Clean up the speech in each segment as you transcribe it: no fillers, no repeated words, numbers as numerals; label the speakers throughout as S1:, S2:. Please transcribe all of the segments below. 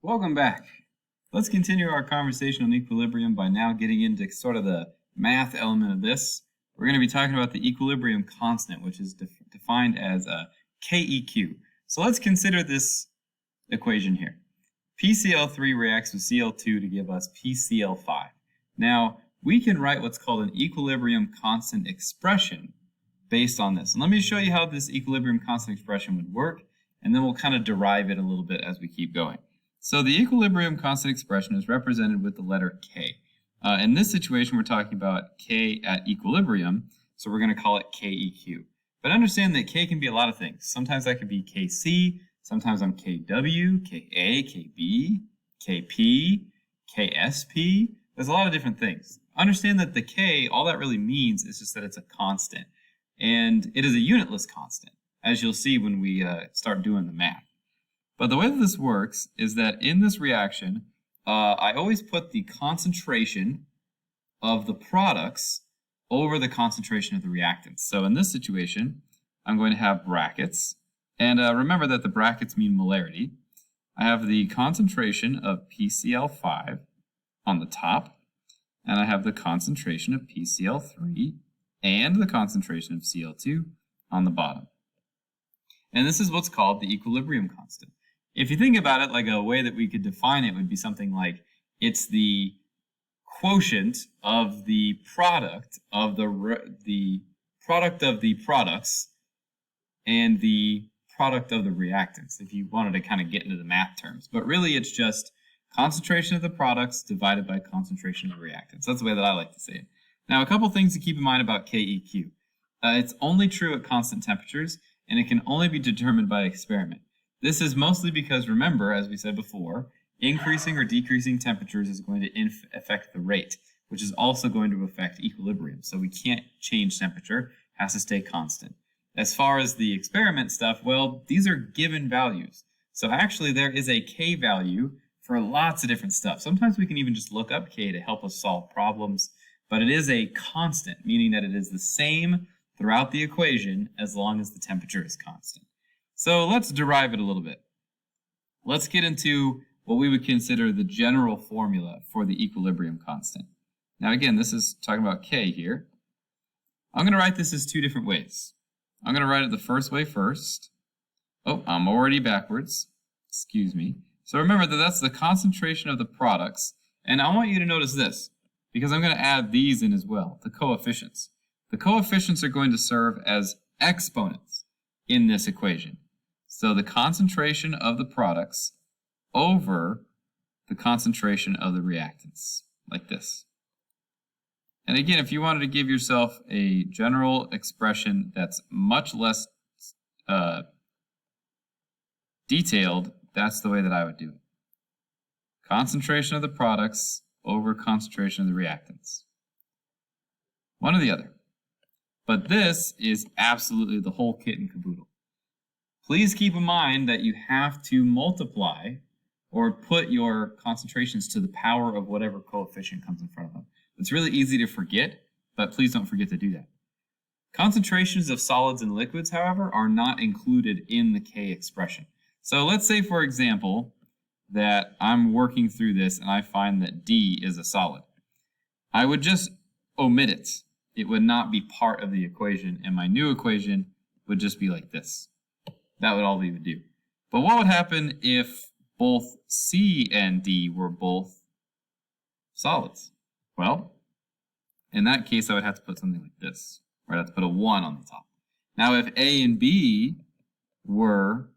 S1: Welcome back. Let's continue our conversation on equilibrium by now getting into sort of the math element of this. We're going to be talking about the equilibrium constant, which is defined as Keq. So let's consider this equation here. PCl3 reacts with Cl2 to give us PCl5. Now, we can write what's called an equilibrium constant expression based on this. And let me show you how this equilibrium constant expression would work, and then we'll kind of derive it a little bit as we keep going. So the equilibrium constant expression is represented with the letter K. In this situation, we're talking about K at equilibrium, so we're going to call it Keq. But understand that K can be a lot of things. Sometimes that could be Kc, sometimes I'm Kw, Ka, Kb, Kp, Ksp. There's a lot of different things. Understand that the K, all that really means is just that it's a constant. And it is a unitless constant, as you'll see when we start doing the math. But the way that this works is that in this reaction, I always put the concentration of the products over the concentration of the reactants. So in this situation, I'm going to have brackets. And remember that the brackets mean molarity. I have the concentration of PCl5 on the top, and I have the concentration of PCl3 and the concentration of Cl2 on the bottom. And this is what's called the equilibrium constant. If you think about it, like a way that we could define it would be something like it's the quotient of the product of the product of the products and the product of the reactants, if you wanted to kind of get into the math terms. But really it's just concentration of the products divided by concentration of the reactants. That's the way that I like to say it. Now, a couple things to keep in mind about Keq. It's only true at constant temperatures, and it can only be determined by experiment. This is mostly because, remember, as we said before, increasing or decreasing temperatures is going to affect the rate, which is also going to affect equilibrium. So we can't change temperature, it has to stay constant. As far as the experiment stuff, well, these are given values. So actually there is a K value for lots of different stuff. Sometimes we can even just look up K to help us solve problems, but it is a constant, meaning that it is the same throughout the equation as long as the temperature is constant. So let's derive it a little bit. Let's get into what we would consider the general formula for the equilibrium constant. Now again, this is talking about K here. I'm going to write this as two different ways. I'm going to write it the first way first. Oh, I'm already backwards. Excuse me. So remember that that's the concentration of the products. And I want you to notice this, because I'm going to add these in as well, the coefficients. The coefficients are going to serve as exponents in this equation. So the concentration of the products over the concentration of the reactants, like this. And again, if you wanted to give yourself a general expression that's much less detailed, that's the way that I would do it. Concentration of the products over concentration of the reactants. One or the other. But this is absolutely the whole kit and caboodle. Please keep in mind that you have to multiply or put your concentrations to the power of whatever coefficient comes in front of them. It's really easy to forget, but please don't forget to do that. Concentrations of solids and liquids, however, are not included in the K expression. So let's say, for example, that I'm working through this and I find that D is a solid. I would just omit it. It would not be part of the equation, and my new equation would just be like this. That would all we would do. But what would happen if both C and D were both solids? Well, in that case, I would have to put something like this, or I'd have to put a 1 on the top. Now, if A and B were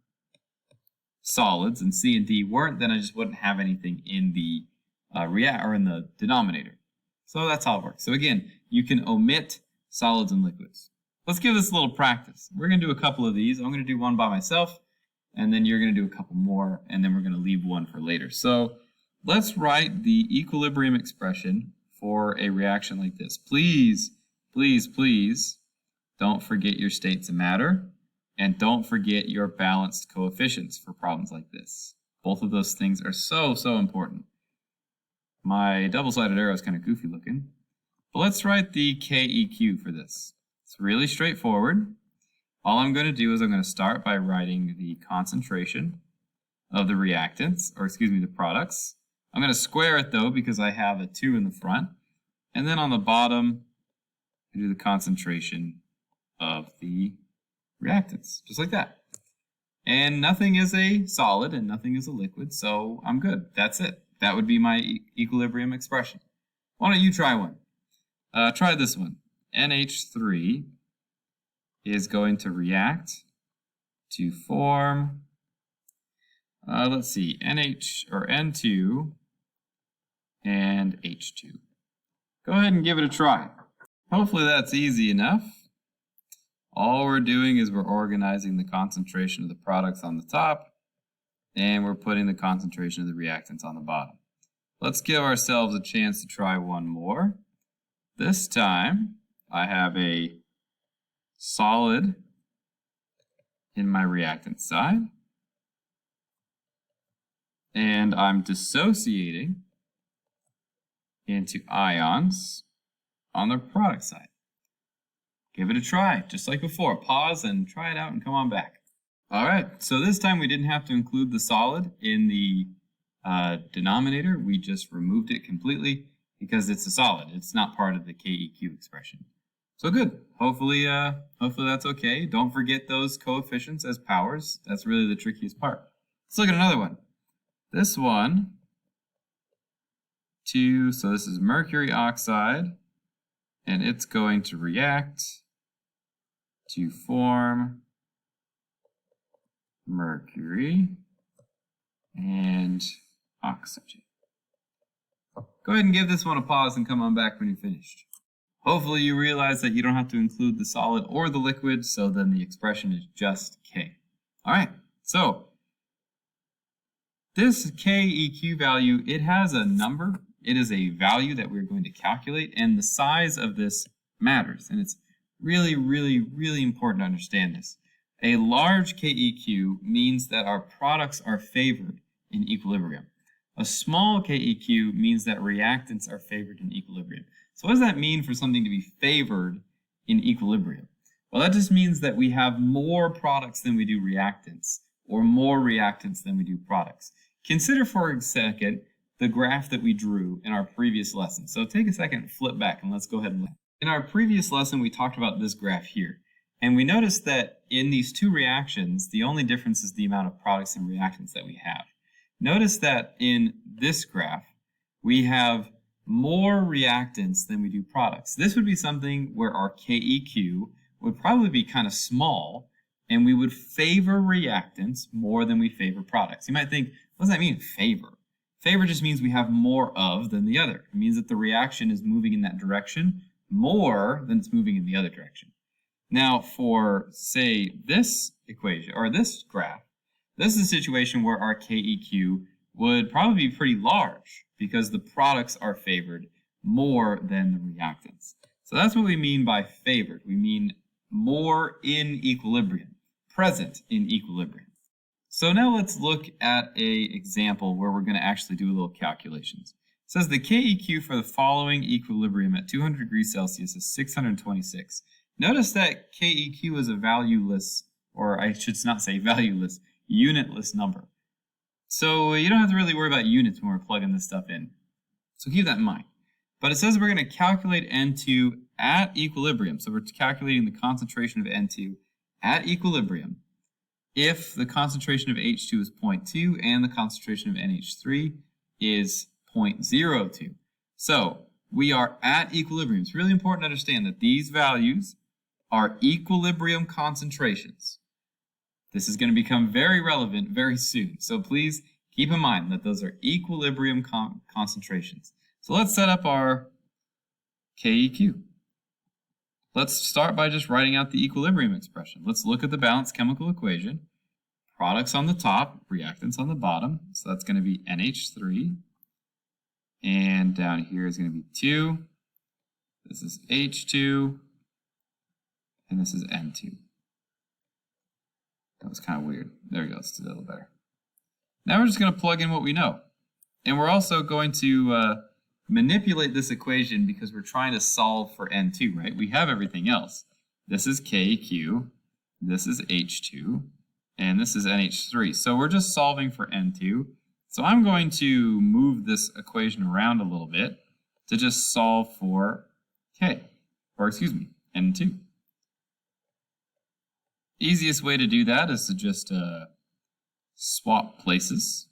S1: solids and C and D weren't, then I just wouldn't have anything in the in the denominator. So that's how it works. So again, you can omit solids and liquids. Let's give this a little practice. We're going to do a couple of these. I'm going to do one by myself, and then you're going to do a couple more, and then we're going to leave one for later. So let's write the equilibrium expression for a reaction like this. Please, please, please don't forget your states of matter, and don't forget your balanced coefficients for problems like this. Both of those things are so, so important. My double-sided arrow is kind of goofy looking, but let's write the Keq for this. It's really straightforward. All I'm going to do is I'm going to start by writing the concentration of the reactants, or excuse me, the products. I'm going to square it though because I have a 2 in the front. And then on the bottom, I do the concentration of the reactants, just like that. And nothing is a solid and nothing is a liquid, so I'm good. That's it. That would be my equilibrium expression. Why don't you try one? Try this one. NH3 is going to react to form, let's see, NH or N2 and H2. Go ahead and give it a try. Hopefully that's easy enough. All we're doing is we're organizing the concentration of the products on the top, and we're putting the concentration of the reactants on the bottom. Let's give ourselves a chance to try one more. This time, I have a solid in my reactant side, and I'm dissociating into ions on the product side. Give it a try, just like before. Pause and try it out and come on back. All right, so this time we didn't have to include the solid in the denominator. We just removed it completely because it's a solid. It's not part of the Keq expression. So good. Hopefully that's okay. Don't forget those coefficients as powers. That's really the trickiest part. Let's look at another one. This one, so this is mercury oxide, and it's going to react to form mercury and oxygen. Go ahead and give this one a pause and come on back when you're finished. Hopefully you realize that you don't have to include the solid or the liquid, so then the expression is just K. All right, so this Keq value, it has a number. It is a value that we're going to calculate, and the size of this matters. And it's really, really, really important to understand this. A large Keq means that our products are favored in equilibrium. A small Keq means that reactants are favored in equilibrium. So what does that mean for something to be favored in equilibrium? Well, that just means that we have more products than we do reactants, or more reactants than we do products. Consider for a second the graph that we drew in our previous lesson. So take a second and flip back and let's go ahead and look. In our previous lesson, we talked about this graph here. And we noticed that in these two reactions, the only difference is the amount of products and reactants that we have. Notice that in this graph, we have more reactants than we do products. This would be something where our Keq would probably be kind of small, and we would favor reactants more than we favor products. You might think, what does that mean, favor? Favor just means we have more of than the other. It means that the reaction is moving in that direction more than it's moving in the other direction. Now for, say, this equation, or this graph, this is a situation where our Keq would probably be pretty large because the products are favored more than the reactants. So that's what we mean by favored. We mean more in equilibrium, present in equilibrium. So now let's look at an example where we're going to actually do a little calculations. It says the Keq for the following equilibrium at 200 degrees Celsius is 626. Notice that Keq is a valueless, or I should not say valueless, unitless number. So you don't have to really worry about units when we're plugging this stuff in. So keep that in mind. But it says we're going to calculate N2 at equilibrium. So we're calculating the concentration of N2 at equilibrium if the concentration of H2 is 0.2 and the concentration of NH3 is 0.02. So we are at equilibrium. It's really important to understand that these values are equilibrium concentrations. This is going to become very relevant very soon. So please keep in mind that those are equilibrium concentrations. So let's set up our Keq. Let's start by just writing out the equilibrium expression. Let's look at the balanced chemical equation. Products on the top, reactants on the bottom. So that's going to be NH3. And down here is going to be 2. This is H2. And this is N2. That was kind of weird. There we go. Let's do that a little better. Now we're just going to plug in what we know. And we're also going to manipulate this equation because we're trying to solve for N2, right? We have everything else. This is Keq. This is H2. and this is NH3. So we're just solving for N2. So I'm going to move this equation around a little bit to just solve for N2. Easiest way to do that is to just swap places.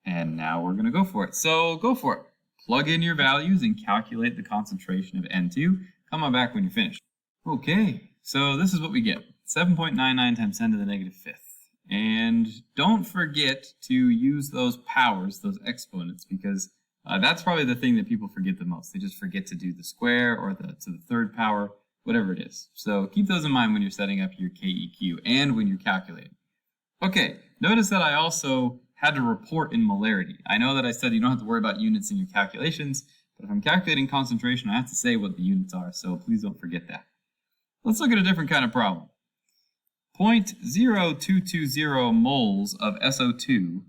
S1: And now we're going to go for it. So go for it. Plug in your values and calculate the concentration of N2. Come on back when you're finished. Okay, so this is what we get. 7.99 times 10 to the negative fifth. And don't forget to use those powers, those exponents, because that's probably the thing that people forget the most. They just forget to do the square or to the third power, whatever it is. So keep those in mind when you're setting up your KEQ and when you're calculating. Okay, notice that I also had to report in molarity. I know that I said you don't have to worry about units in your calculations, but if I'm calculating concentration, I have to say what the units are, so please don't forget that. Let's look at a different kind of problem. 0.0220 moles of SO2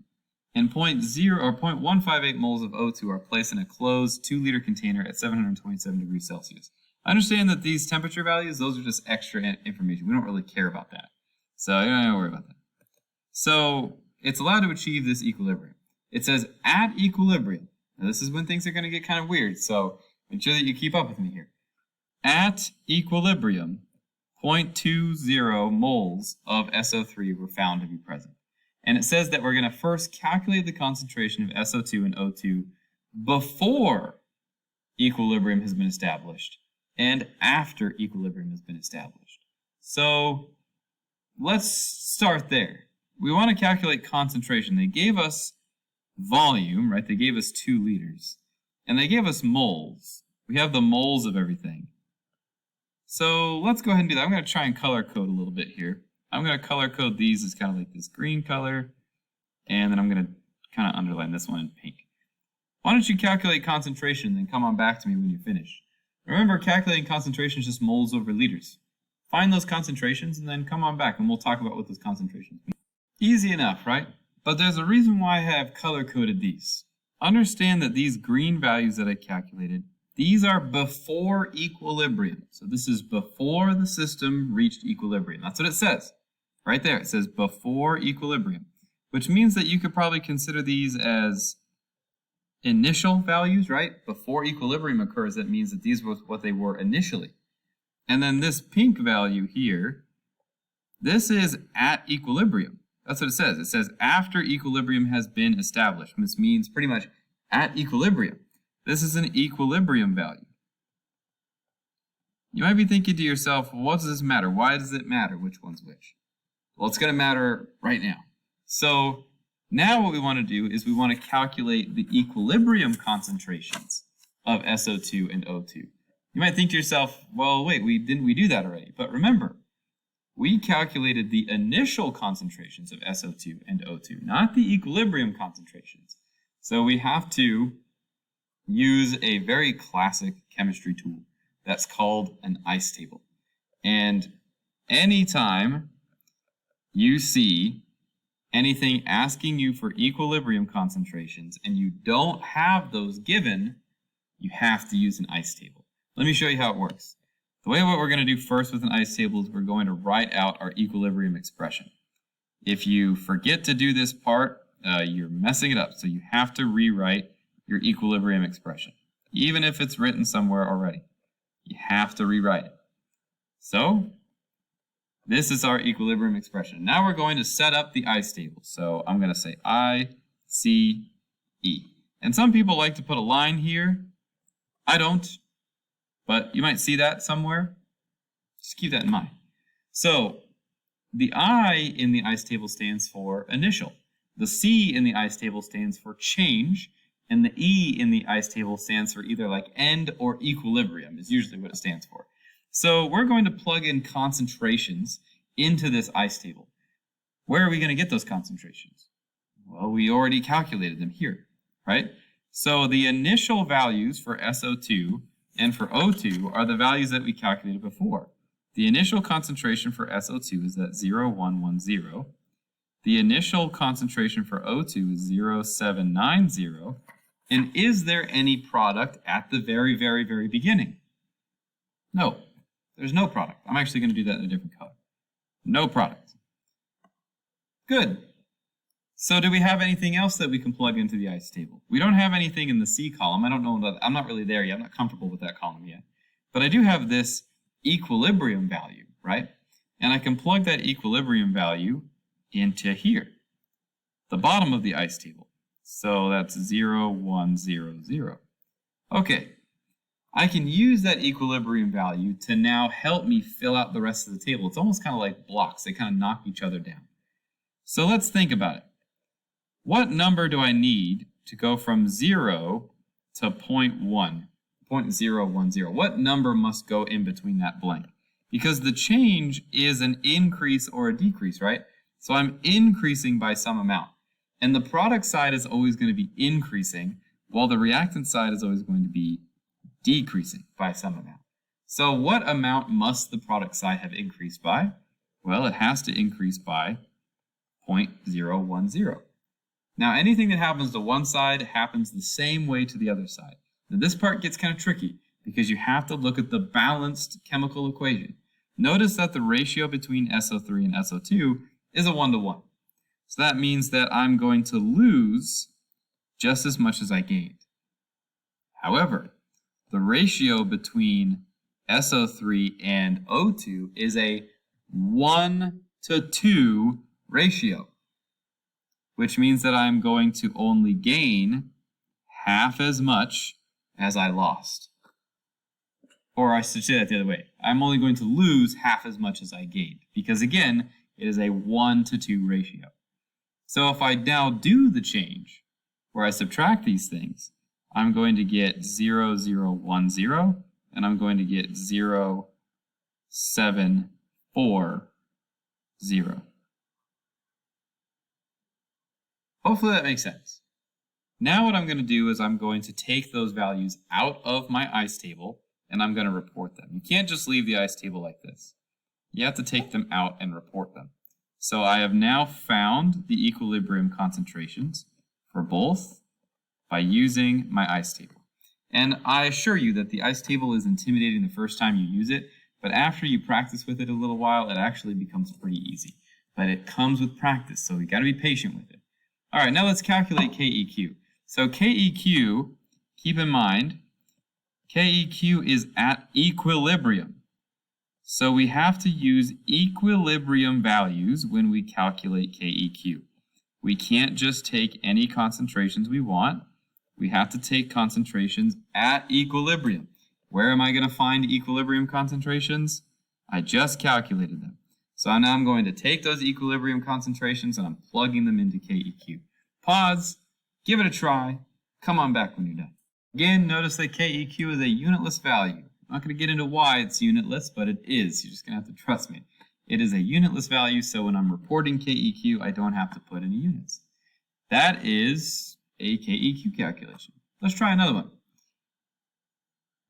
S1: and 0.158 moles of O2 are placed in a closed 2-liter container at 727 degrees Celsius. Understand that these temperature values, those are just extra information. We don't really care about that. So you don't have to worry about that. So it's allowed to achieve this equilibrium. It says at equilibrium. Now this is when things are going to get kind of weird, so make sure that you keep up with me here. At equilibrium, 0.20 moles of SO3 were found to be present. And it says that we're going to first calculate the concentration of SO2 and O2 before equilibrium has been established and after equilibrium has been established. So let's start there. We want to calculate concentration. They gave us volume, right? They gave us 2 liters. And they gave us moles. We have the moles of everything. So let's go ahead and do that. I'm going to try and color code a little bit here. I'm going to color code these as kind of like this green color. And then I'm going to kind of underline this one in pink. Why don't you calculate concentration and then come on back to me when you're finished. Remember, calculating concentration is just moles over liters. Find those concentrations and then come on back and we'll talk about what those concentrations mean. Easy enough, right? But there's a reason why I have color-coded these. Understand that these green values that I calculated, these are before equilibrium. So this is before the system reached equilibrium. That's what it says. Right there, it says before equilibrium, which means that you could probably consider these as initial values, right? Before equilibrium occurs, that means that these were what they were initially. And then this pink value here, this is at equilibrium. That's what it says. It says after equilibrium has been established. This means pretty much at equilibrium. This is an equilibrium value. You might be thinking to yourself, well, what does this matter? Why does it matter which one's which? Well, it's going to matter right now. So now what we want to do is we want to calculate the equilibrium concentrations of SO2 and O2. You might think to yourself, well, wait, didn't we do that already? But remember, we calculated the initial concentrations of SO2 and O2, not the equilibrium concentrations. So we have to use a very classic chemistry tool that's called an ice table. And anytime you see anything asking you for equilibrium concentrations and you don't have those given, you have to use an ice table. Let me show you how it works. The way what we're going to do first with an ice table is we're going to write out our equilibrium expression. If you forget to do this part, you're messing it up. So you have to rewrite your equilibrium expression. Even if it's written somewhere already, you have to rewrite it. So this is our equilibrium expression. Now we're going to set up the ice table. So I'm going to say I, C, E. And some people like to put a line here. I don't. But you might see that somewhere. Just keep that in mind. So the I in the ice table stands for initial. The C in the ice table stands for change. And the E in the ice table stands for either like end or equilibrium is usually what it stands for. So we're going to plug in concentrations into this ice table. Where are we going to get those concentrations? Well, we already calculated them here, right? So the initial values for SO2 and for O2 are the values that we calculated before. The initial concentration for SO2 is at 0.110. The initial concentration for O2 is 0.790. And is there any product at the very, very, very beginning? No, there's no product. I'm actually going to do that in a different color. No product. Good. So do we have anything else that we can plug into the ice table? We don't have anything in the C column. I don't know, I'm not really there yet. I'm not comfortable with that column yet. But I do have this equilibrium value, right? And I can plug that equilibrium value into here, the bottom of the ice table. So that's 0, 1, 0, 0. Okay, I can use that equilibrium value to now help me fill out the rest of the table. It's almost kind of like blocks. They kind of knock each other down. So let's think about it. What number do I need to go from 0 to 0.10? What number must go in between that blank? Because the change is an increase or a decrease, right? So I'm increasing by some amount. And the product side is always going to be increasing, while the reactant side is always going to be decreasing by some amount. So what amount must the product side have increased by? Well, it has to increase by 0.010. Now, anything that happens to one side happens the same way to the other side. Now, this part gets kind of tricky because you have to look at the balanced chemical equation. Notice that the ratio between SO3 and SO2 is a 1-to-1. So that means that I'm going to lose just as much as I gained. However, the ratio between SO3 and O2 is a 1-to-2 ratio, which means that I'm going to only gain half as much as I lost. Or I should say that the other way. I'm only going to lose half as much as I gained, because again, it is a 1-to-2 ratio. So if I now do the change, where I subtract these things, I'm going to get 0, 0, 1, 0, and I'm going to get 0, 7, 4, 0. Hopefully that makes sense. Now what I'm going to do is I'm going to take those values out of my ice table and I'm going to report them. You can't just leave the ice table like this. You have to take them out and report them. So I have now found the equilibrium concentrations for both by using my ice table. And I assure you that the ice table is intimidating the first time you use it, but after you practice with it a little while, it actually becomes pretty easy. But it comes with practice, so you got to be patient with it. All right, now let's calculate Keq. So Keq, keep in mind, Keq is at equilibrium. So we have to use equilibrium values when we calculate Keq. We can't just take any concentrations we want. We have to take concentrations at equilibrium. Where am I going to find equilibrium concentrations? I just calculated them. So now I'm going to take those equilibrium concentrations and I'm plugging them into Keq. Pause, give it a try, come on back when you're done. Again, notice that Keq is a unitless value. I'm not going to get into why it's unitless, but it is. You're just going to have to trust me. It is a unitless value, so when I'm reporting Keq, I don't have to put any units. That is a Keq calculation. Let's try another one.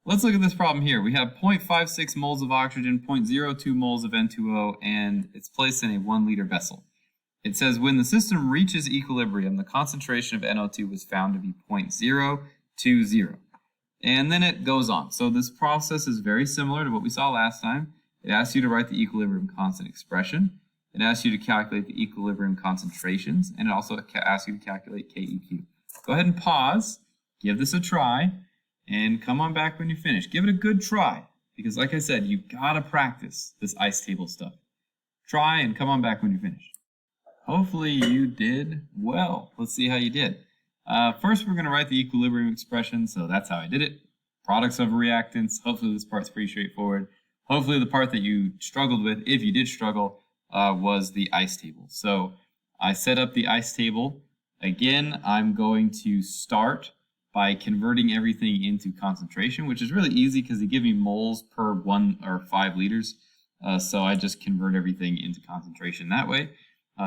S1: Let's look at this problem here. We have 0.56 moles of oxygen, 0.02 moles of N2O, and it's placed in a 1-liter vessel. It says when the system reaches equilibrium, the concentration of NO2 was found to be 0.020. And then it goes on. So this process is very similar to what we saw last time. It asks you to write the equilibrium constant expression. It asks you to calculate the equilibrium concentrations, and it also asks you to calculate Keq. Go ahead and pause, give this a try, and come on back when you finish. Give it a good try, because like I said, you've got to practice this ice table stuff. Try and come on back when you finish. Hopefully you did well. Let's see how you did. First, we're going to write the equilibrium expression, so that's how I did it. Products of reactants. Hopefully this part's pretty straightforward. Hopefully the part that you struggled with, if you did struggle, was the ice table. So I set up the ice table. Again, I'm going to start by converting everything into concentration, which is really easy because they give me moles per 1 or 5 liters. So I just convert everything into concentration that way.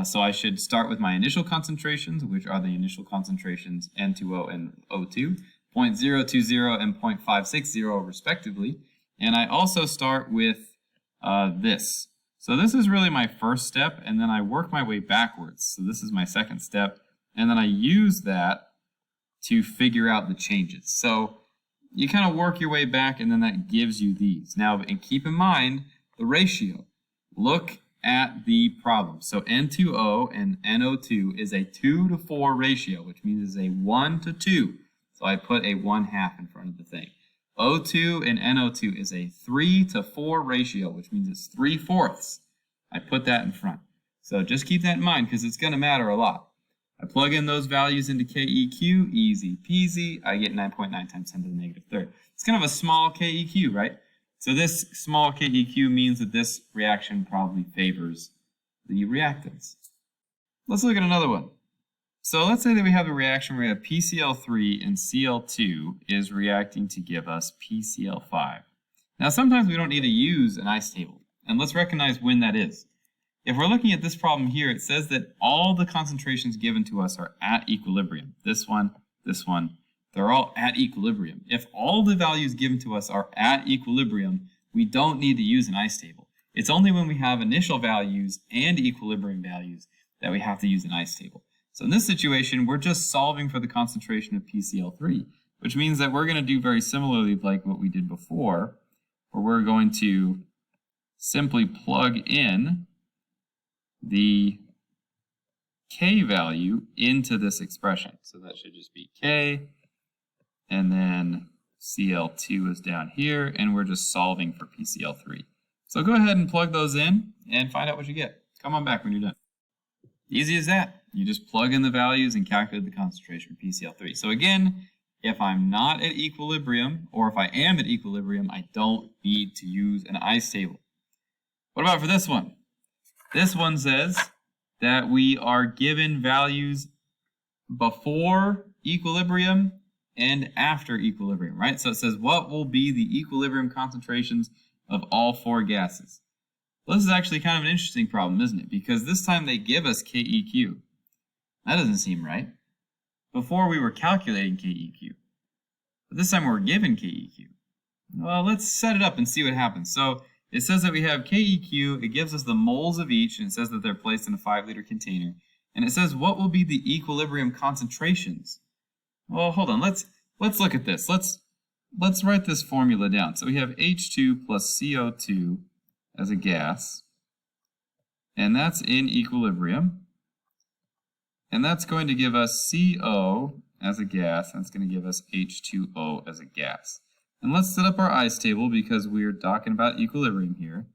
S1: So I should start with my initial concentrations, which are the initial concentrations N2O and O2, 0.020 and 0.560 respectively. And I also start with this. So this is really my first step, and then I work my way backwards. So this is my second step, and then I use that to figure out the changes. So you kind of work your way back, and then that gives you these. Now, and keep in mind the ratio. Look at the problem. So N2O and NO2 is a 2 to 4 ratio, which means it's a 1 to 2. So I put a 1/2 in front of the thing. O2 and NO2 is a 3 to 4 ratio, which means it's 3/4. I put that in front. So just keep that in mind because it's going to matter a lot. I plug in those values into Keq, easy peasy. I get 9.9 times 10 to the negative third. It's kind of a small Keq, right? So this small Keq means that this reaction probably favors the reactants. Let's look at another one. So let's say that we have a reaction where we have PCl3 and Cl2 is reacting to give us PCl5. Now sometimes we don't need to use an ice table, and let's recognize when that is. If we're looking at this problem here, it says that all the concentrations given to us are at equilibrium. This one, they're all at equilibrium. If all the values given to us are at equilibrium, we don't need to use an ice table. It's only when we have initial values and equilibrium values that we have to use an ice table. So in this situation, we're just solving for the concentration of PCl3, which means that we're going to do very similarly like what we did before, where we're going to simply plug in the K value into this expression. So that should just be K, and then Cl2 is down here, and we're just solving for PCl3. So go ahead and plug those in and find out what you get. Come on back when you're done. Easy as that. You just plug in the values and calculate the concentration of PCl3. So again, if I'm not at equilibrium, or if I am at equilibrium, I don't need to use an ice table. What about for this one? This one says that we are given values before equilibrium and after equilibrium, right? So it says what will be the equilibrium concentrations of all 4 gases. Well, this is actually kind of an interesting problem, isn't it? Because this time they give us Keq. That doesn't seem right. Before we were calculating Keq. But this time we're given Keq. Well, let's set it up and see what happens. So it says that we have Keq. It gives us the moles of each, and it says that they're placed in a 5-liter container. And it says what will be the equilibrium concentrations. Well, hold on. Let's look at this. Let's write this formula down. So we have H2 plus CO2 as a gas, and that's in equilibrium, and that's going to give us CO as a gas, and it's going to give us H2O as a gas. And let's set up our ice table because we're talking about equilibrium here.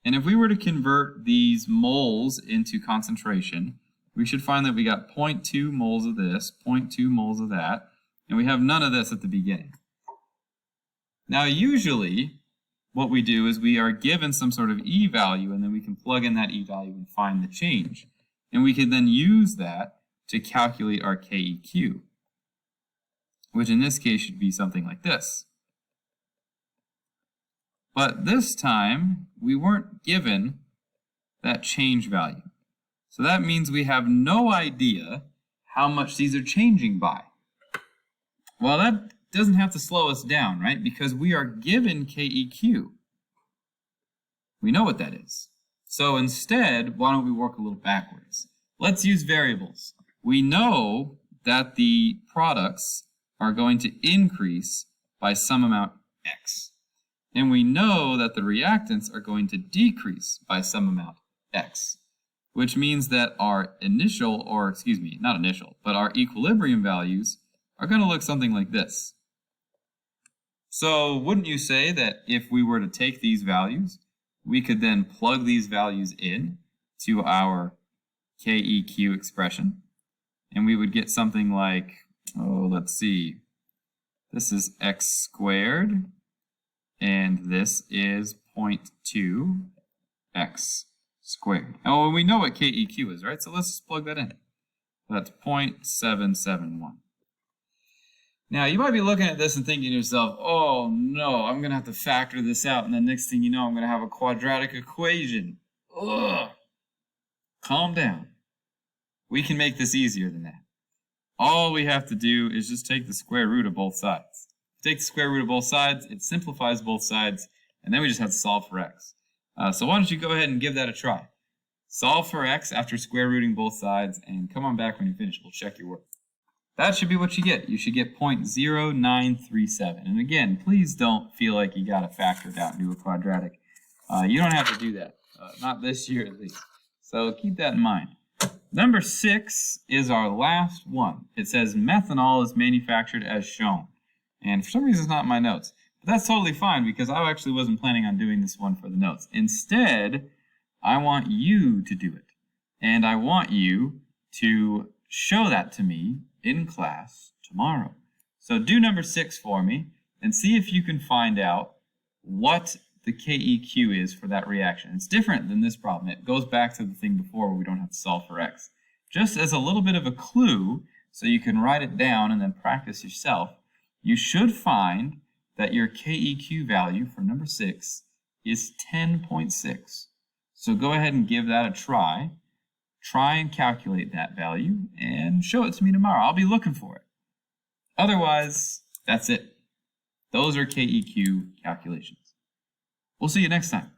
S1: And if we were to convert these moles into concentration, we should find that we got 0.2 moles of this, 0.2 moles of that, and we have none of this at the beginning. Now usually what we do is we are given some sort of E value, and then we can plug in that E value and find the change. And we can then use that to calculate our Keq, which in this case should be something like this. But this time, we weren't given that change value. So that means we have no idea how much these are changing by. Well, that doesn't have to slow us down, right? Because we are given Keq. We know what that is. So instead, why don't we work a little backwards? Let's use variables. We know that the products are going to increase by some amount x. And we know that the reactants are going to decrease by some amount x. Which means that our initial, or excuse me, not initial, but our equilibrium values are going to look something like this. So wouldn't you say that if we were to take these values, we could then plug these values in to our Keq expression, and we would get something like, oh, let's see, this is x squared, and this is 0.2 x squared. Oh, we know what Keq is, right? So let's just plug that in. That's 0.771. Now, you might be looking at this and thinking to yourself, oh no, I'm going to have to factor this out, and the next thing you know, I'm going to have a quadratic equation. Ugh. Calm down. We can make this easier than that. All we have to do is just take the square root of both sides. Take the square root of both sides, it simplifies both sides, and then we just have to solve for x. So why don't you go ahead and give that a try. Solve for x after square rooting both sides, and come on back when you're finished. We'll check your work. That should be what you get. You should get 0.0937. And again, please don't feel like you got to factor it out and do a quadratic. You don't have to do that. not this year at least. So keep that in mind. Number 6 is our last one. It says methanol is manufactured as shown. And for some reason it's not in my notes. But that's totally fine because I actually wasn't planning on doing this one for the notes. Instead, I want you to do it. And I want you to show that to me in class tomorrow. So do number 6 for me and see if you can find out what the Keq is for that reaction. It's different than this problem. It goes back to the thing before where we don't have to solve for x. Just as a little bit of a clue, so you can write it down and then practice yourself, you should find that your Keq value for number 6 is 10.6. So go ahead and give that a try. Try and calculate that value and show it to me tomorrow. I'll be looking for it. Otherwise, that's it. Those are Keq calculations. We'll see you next time.